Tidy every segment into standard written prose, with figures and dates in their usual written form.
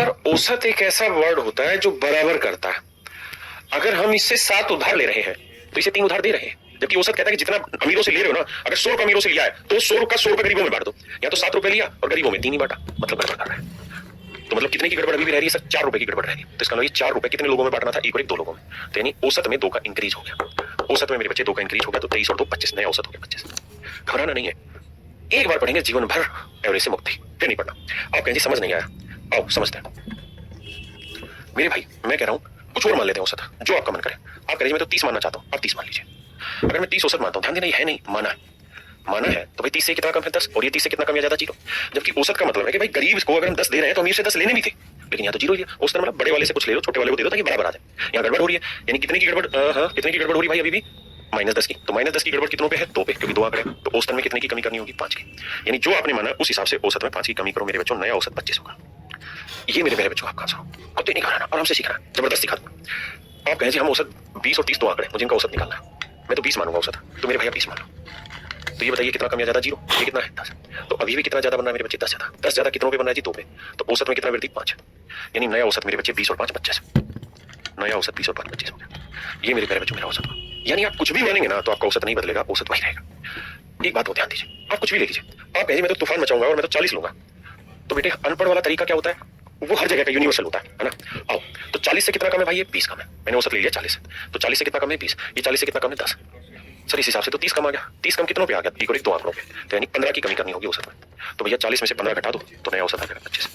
यार औसत एक ऐसा वर्ड होता है जो बराबर करता है। अगर हम इससे 7 उधार ले रहे हैं तो इसे 3 उधार दे रहे हैं। जबकि औसत कहता है कि जितना अमीरों से ले रहे हो ना, अगर 100 रुपए अमीरों से लिया है तो 100 का 100 रुपए गरीबों में बांट दो। या तो 7 रुपए लिया और गरीबों में 3 ही बांटा, मतलब गड़बड़ कर रहा है। तो मतलब कितने की गड़बड़ अभी भी रह रही है सर? 4 रुपए की गड़बड़ रह रही है। तो इसका मतलब 4 रुपए कितने लोगों में बांटना था? 1 और 1 2 लोगों में। तो यानी औसत में 2 का इंक्रीज हो गया। औसत में मेरे बच्चे 2 का इंक्रीज हो गया, तो 23 और 2 25, नया औसत हो गया 25। घबराना नहीं है, एक बार पढ़ेंगे जीवन भर एवरेज से मुक्ति, फिर नहीं पढ़ना। आप कहेंगे समझ नहीं आया, आओ समझते हैं। मेरे भाई मैं कह रहा हूं कुछ और मान लेते हैं औसत, जो आपका मन करे। आप कह मैं तो 30 मानना चाहता हूं, आप 30 मान लीजिए। अगर मैं 30 औसत मानता हूं, ध्यान देना ये है नहीं, माना है। माना है तो भाई 30 से कितना कम है? 10। और ये 30 से कितना कम या ज्यादा? 0। जबकि औसत का मतलब है कि भाई गरीब को अगर हम 10 दे रहे हैं तो अमीर से 10 लेने भी थे, लेकिन यहाँ तो 0 लिया। औसत मतलब बड़े वाले से कुछ ले लो, छोटे वाले को दे दो ताकि बराबर आ जाए। यहाँ गड़बड़ हो रही है, यानी कितने की गड़बड़? कितने की गड़बड़ हो रही भाई? अभी भी -10 की। तो -10 की गड़बड़ कितनों पे है? 2 पे, क्योंकि 2 आंकड़े। तो औसत में कितने की कमी करनी होगी? 5 की। यानी जो आपने माना उस हिसाब से औसत में 5 की कमी करो मेरे बच्चों, नया औसत 25 होगा। ये मेरे प्यारे बच्चों आपका सुनो, तो नहीं घबराना, आराम से सीखना, जबरदस्त सिखा दूंगा। आप कहें जी हम औसत 20 और 30 2 आंकड़े, मुझे इनका औसत निकालना है, मैं तो 20 मानूंगा औसत, तो मेरे भैया 20 मान लो। तो ये बताइए कितना कम या ज्यादा? 0। ये कितना है? 10। तो अभी भी कितना ज्यादा बनना है मेरे बच्चे? 10 ज्यादा। 10 ज्यादा कितनों पे बनना है जी? 2 पे। तो औसत में कितना वृद्धि? 5। यानी नया औसत मेरे बच्चे 20 और 5 25। नया औसत 20 और 5 25 हो गया। ये मेरे प्यारे बच्चों मेरा औसत हुआ। यानी आप कुछ भी मानेंगे ना तो आपका औसत नहीं बदलेगा, औसत वही रहेगा। एक बात को ध्यान दीजिए, आप कुछ भी ले लीजिए। आप कहेंगे मैं तो तूफान मचाऊंगा और मैं तो 40 लूंगा, तो बेटे अनपढ़ वाला तरीका क्या होता है? वो हर जगह का यूनिवर्सल होता है ना। आओ, तो 40 से कितना कम है भाई? ये 20 कम है। मैंने औसत ले लिया 40 से, तो 40 से कितना कम है? 20। ये 40 से कितना कम है? 10। सर इस हिसाब से तो 30 कम आ गया। 30 कम कितनों पे आ गया? 1 और 1 2 आंकड़ों पे। तो यानी 15 की कमी करनी होगी औसत में। तो भैया 40 में से 15 घटा दो तो नया औसत आ जाएगा 25।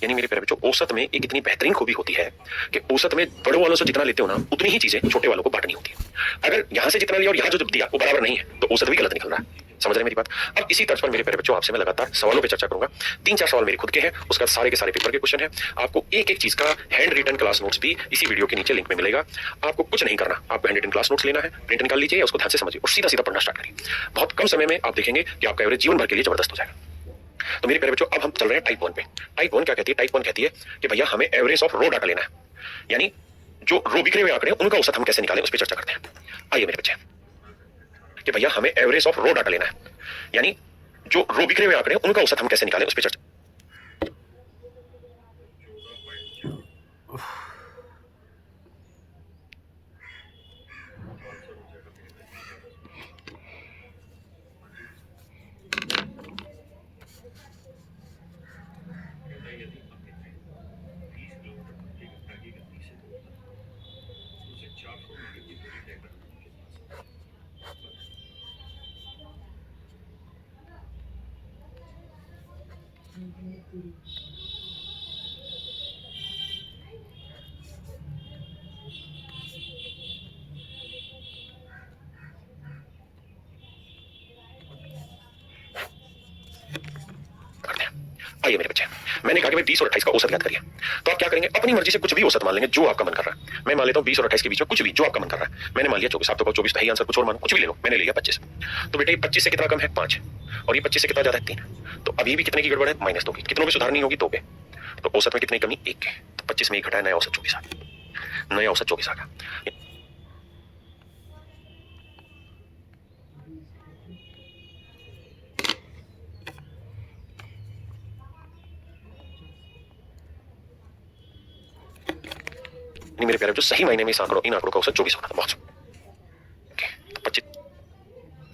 यानी मेरे प्यारे बच्चों औसत में एक इतनी बेहतरीन खूबी होती है कि औसत में बड़ों वालों से जितना लेते हो ना उतनी ही चीजें छोटे वालों को बांटनी होती है। अगर यहां से जितना लिया और यहां जो दिया वो बराबर नहीं है तो औसत भी गलत निकल रहा है। समझ रहे मेरी बात? अब इसी तर्ज पर मेरे प्यारे बच्चों आपसे मैं लगातार सवालों पे चर्चा करूंगा। 3-4 सवाल मेरे खुद के हैं, उसका सारे के सारे पेपर के क्वेश्चन है। आपको एक एक चीज का हैंड रिटन क्लास नोट्स भी इसी वीडियो के नीचे लिंक में मिलेगा। आपको कुछ नहीं करना, आपको हैंड रिटन क्लास नोट्स लेना है, प्रिंट निकाल लीजिए, उसको ध्यान से समझिए और सीधा सीधा पढ़ना स्टार्ट करिए। बहुत कम समय में आप देखेंगे कि आपका एवरेज जीवन भर के लिए जबरदस्त हो जाएगा। तो मेरे प्यारे बच्चों अब हम चल रहे हैं टाइप 1 पे। टाइप 1 क्या कहती है? टाइप 1 कहती है कि भैया हमें एवरेज ऑफ रो डाटा लेना है, यानी जो रो बिखरे हुए आंकड़े उनका औसत हम कैसे निकालें उस पर चर्चा करते हैं। आइए मेरे बच्चे, कि भैया हमें एवरेज ऑफ रो डाटा लेना है, यानी जो रो बिखरे हुए आंकड़े उनका औसत हम कैसे निकालें उस पर चर्चा। आइए मेरे बच्चे, मैंने कहा कि भाई 20 और 28 का औसत याद करिए। तो आप क्या करेंगे? अपनी मर्जी से कुछ भी औसत मान लेंगे जो आपका मन कर रहा है। मैं मान लेता हूं 20 और 28 के बीच में कुछ भी जो आपका मन कर रहा है। मैंने मान लिया 24। आप तो 24 है आंसर, कुछ और मानो, कुछ भी ले लो। मैंने ले लिया 25। तो बेटे 25 से कितना कम है? 5। और ये 25 से कितना ज्यादा है? 3। तो अभी भी कितने की गड़बड़ है? -2 की। कितनों पे सुधारनी होगी? 2 पे। तो औसत में कितनी कमी? 1 के। तो 25 में 1 घटाया, नया औसत 24 आ गया। नया औसत 24 आ गया। मेरे प्यारे जो सही मायने में इस आंकड़ों इन आंकड़ों का औसत 24 होना था। बहुत 25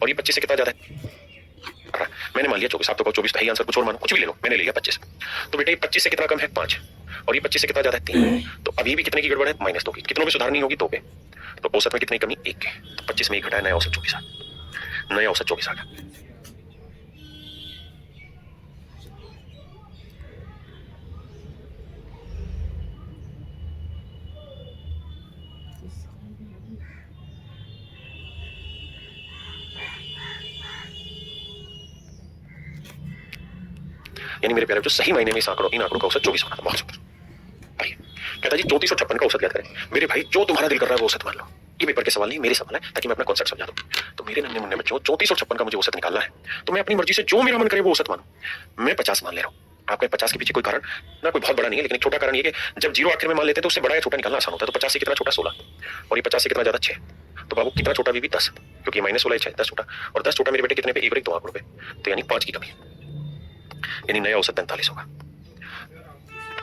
और ये 25 से कितना ज्यादा है? मैंने मान लिया 24। आप तो 24 है आंसर, कुछ और मानो, कुछ भी ले लो। मैंने लिया 25। तो बेटे 25 से कितना कम है? 5। और ये 25 से कितना ज्यादा है? 3। तो अभी भी कितने की गड़बड़ है? -2 की। कितनों पे सुधारनी होगी? 2 पे। तो औसत में कितनी कमी? 1 के। तो 25 में 1 घटाया, नया औसत 24 आ गया। नया औसत 24 आ गया। यानी मेरे प्यारे जो सही मायने में इस आंकड़ों इन आंकड़ों का औसत 24 होना था। बहुत सुंदर। आइए कहता जी 34 और 56 का औसत याद करें। मेरे भाई जो तुम्हारा दिल कर रहा है वो औसत मान लो। ये पेपर के सवाल नहीं, मेरे सवाल है, ताकि मैं अपना कॉन्सेप्ट समझा दूं। तो मेरे नन्हे मुन्ने बच्चों 34 और 56 का मुझे औसत निकालना है, तो मैं अपनी मर्जी से जो मेरा मन करे वो औसत मानूं। मैं 50 मान ले रहा हूं। आपके 50 के पीछे कोई कारण ना, कोई बहुत बड़ा नहीं है, लेकिन एक छोटा कारण ये कि जब 0 आखिर में मान लेते हैं तो उससे बड़ा या छोटा निकालना आसान होता है। तो 50 से कितना छोटा? 16। और ये 50 से कितना ज्यादा? 6। तो बाबू कितना छोटा? भी 10, क्योंकि -16 6 10 छोटा। और 10 छोटा मेरे बेटे कितने पे? 1 और 1 2 आंकड़ों पे। तो यानी 5 की कमी, यानी नया औसत 45 होगा।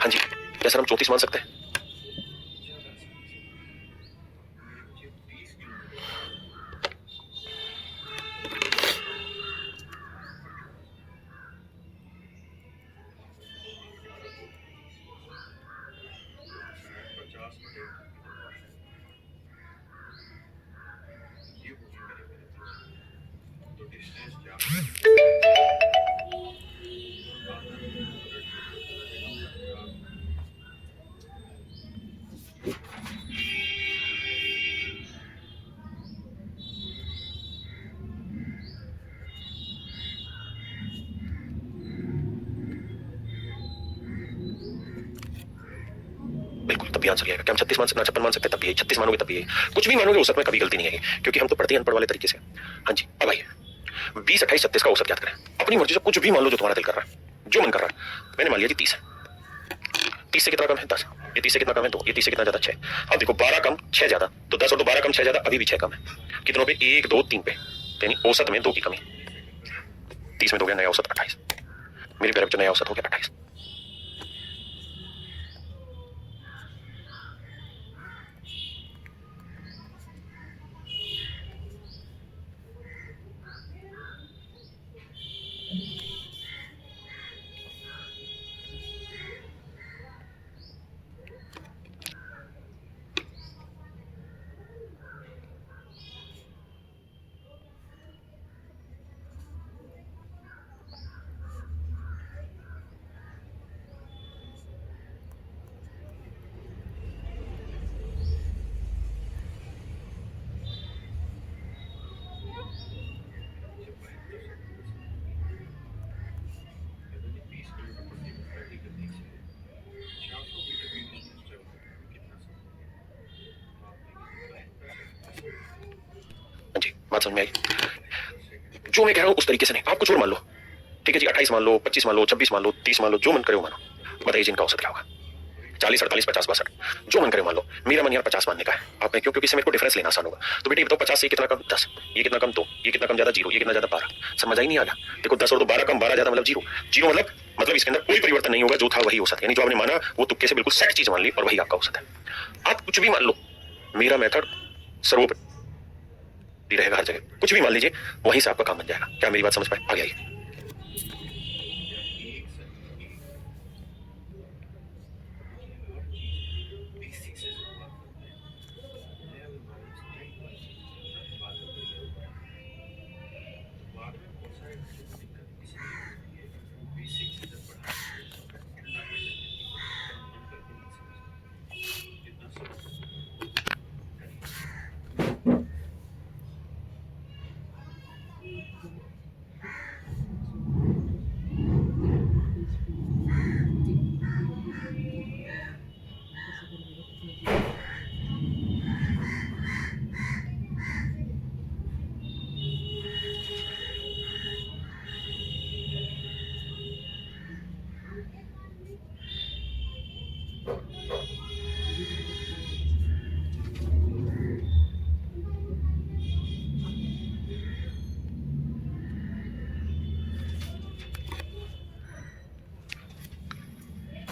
हाँ जी, क्या सर हम 34 मान सकते हैं? बिल्कुल, तब भी आंसर आएगा। क्या हम 36 मान सकते, 56 मान सकते, तब भी यही 36 मानोगे तब भी यही। कुछ भी मानोगे औसत में कभी गलती नहीं आएगी, क्योंकि हम तो पढ़ते हैं अनपढ़ वाले तरीके से। हाँ जी, अब आइए 20, 28, 36 का औसत याद करें। अपनी मर्जी से कुछ भी मान लो जो तुम्हारा दिल कर रहा है, जो मन कर रहा है। मैंने मान लिया जी 30 है। 30 से कितना कम है? 10। ये 30 से कितना कम है? 2। ये 30 से कितना ज्यादा? 6। अब देखो 12 कम 6 ज्यादा, तो 10 और 2 12 कम 6 ज्यादा, अभी भी 6 कम है। कितनों पे? 1 2 3 पे, यानी औसत में 2 की कमी। 30 में 2 गया, नया औसत 28। मेरे प्यारे बच्चों, नया औसत हो गया 28। हाँ जी, बात समझ में आई? जो मैं कह रहा हूं उस तरीके से नहीं, आप कुछ और मान लो। ठीक है जी, 28 मान लो, 25 मान लो, 26 मान लो, 30 मान लो, जो मन करे वो मानो। बताइए जिनका औसत क्या होगा? 40, 48, 50, 62, जो मन करे मान लो। मेरा मन यार 50 मानने का है। आपने क्यों? क्योंकि इससे मेरे को डिफरेंस लेना आसान होगा। तो बेटे ये बताओ 50 से ये कितना कम? 10। ये कितना कम? 2। ये कितना कम ज्यादा? 0। ये कितना ज्यादा? 12। समझ आई नहीं आ गया? देखो 10 और 2 12 कम, 12 ज्यादा मतलब 0। 0 मतलब इसके अंदर कोई परिवर्तन नहीं होगा, जो था वही औसत है। यानी जो आपने माना वो तुक्के से बिल्कुल सेट चीज मान ली और वही आपका औसत है। आप कुछ भी मान लो, मेरा मेथड सर्वोपरि रहेगा हर जगह। कुछ भी मान लीजिए, वहीं से आपका काम बन जाएगा। क्या मेरी बात समझ पाए? आगे आइए।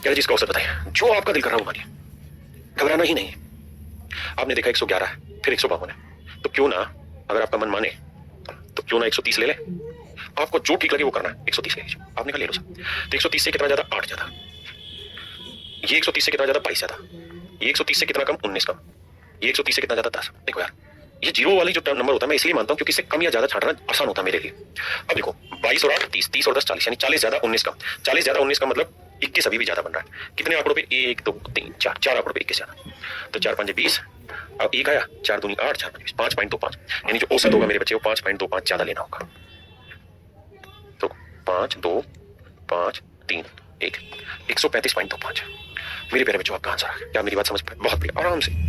क्या चीज का औसत बताइए? जो आपका दिल कर रहा है वो मानिए, घबराना ही नहीं है। आपने देखा 111 है, फिर 152 है, तो क्यों ना, अगर आपका मन माने तो क्यों ना 130 ले ले। आपको जो ठीक लगे वो करना है। 130 ले लीजिए। आपने कहा ले लो सर। तो 130 से कितना ज्यादा? 8 ज्यादा। ये 130 से कितना ज्यादा? 22 ज्यादा। ये 130 से कितना कम? 19 कम। ये 130 से कितना ज्यादा? 10। देखो यार, ये जीरो वाली जो नंबर होता है मैं इसलिए मानता हूं क्योंकि इससे कम या ज्यादा छांटना आसान होता है मेरे लिए। अब देखो 22 और 8 30, 30 और 10 40, यानी 40 ज्यादा 19 कम। 40 ज्यादा 19 का मतलब 21 अभी भी ज्यादा बन रहा है। कितने आंकड़ों पे? 1 2 3 4, 4 आंकड़ों पे 21 ज्यादा। तो 4 5 20, अब 1 आया, 4 दूनी 8, 4 5 5.25, यानी जो औसत होगा मेरे बच्चे वो 5.25 ज्यादा लेना होगा। तो 5 2 5 3 1, 135.25। मेरे प्यारे बच्चों, आपका आंसर आ गया। क्या मेरी बात समझ पाए? बहुत बढ़िया, आराम से।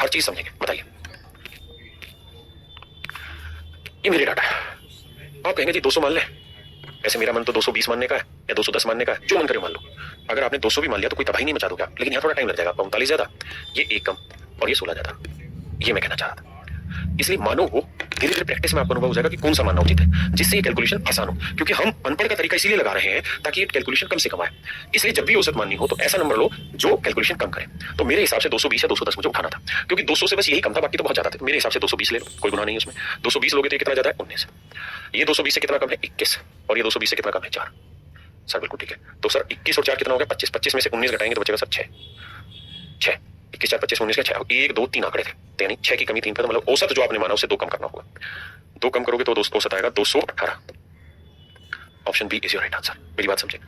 हर चीज समझेंगे। बताइए, ये मेरे डाटा है। आप कहेंगे जी 200 मान ले, ऐसे मेरा मन तो 220 मानने का है या 210 मानने का है, जो मन करे मान लो। अगर आपने 200 भी मान लिया तो कोई तबाही नहीं मचा दोगे आप, लेकिन यहाँ थोड़ा टाइम लग जाएगा आपका। 39 ज्यादा, ये एक कम, और ये 16 ज्यादा। ये मैं कहना चाह रहा था। इसलिए मानो वो धीरे धीरे प्रैक्टिस में आपको अनुभव हो जाएगा कि कौन सा मानना उचित है, जिससे ये कैलकुलेशन आसान हो। क्योंकि हम अनपढ़ का तरीका इसीलिए लगा रहे हैं ताकि ये कैलकुलेशन कम से कम आए। इसलिए जब भी औसत माननी हो तो ऐसा नंबर लो जो कैलकुलेशन कम करे। तो मेरे हिसाब से 220 या 210 मुझे उठाना था, क्योंकि 200 से बस यही कम था, बाकी तो बहुत ज्यादा थे। मेरे हिसाब से 220 ले लो, कोई गुनाह नहीं है उसमें। 220 लोगे तो ये कितना ज्यादा है? 19। ये 220 से कितना कम है? 21। और ये 220 से कितना कम है? 4। सर बिल्कुल ठीक है। तो सर 21 और 4 कितना हो गया? 25। 25 में से 19 घटाएंगे तो बचेगा सर 6। 6, 21 4 25 19 का 6। 1 2 3 आंकड़े थे, तो यानी 6 की कमी 3 पे, तो मतलब औसत जो आपने माना उससे 2 कम करना होगा। 2 कम करोगे तो दोस्त औसत आएगा 218। Option B is your right answer. मेरी बात समझे?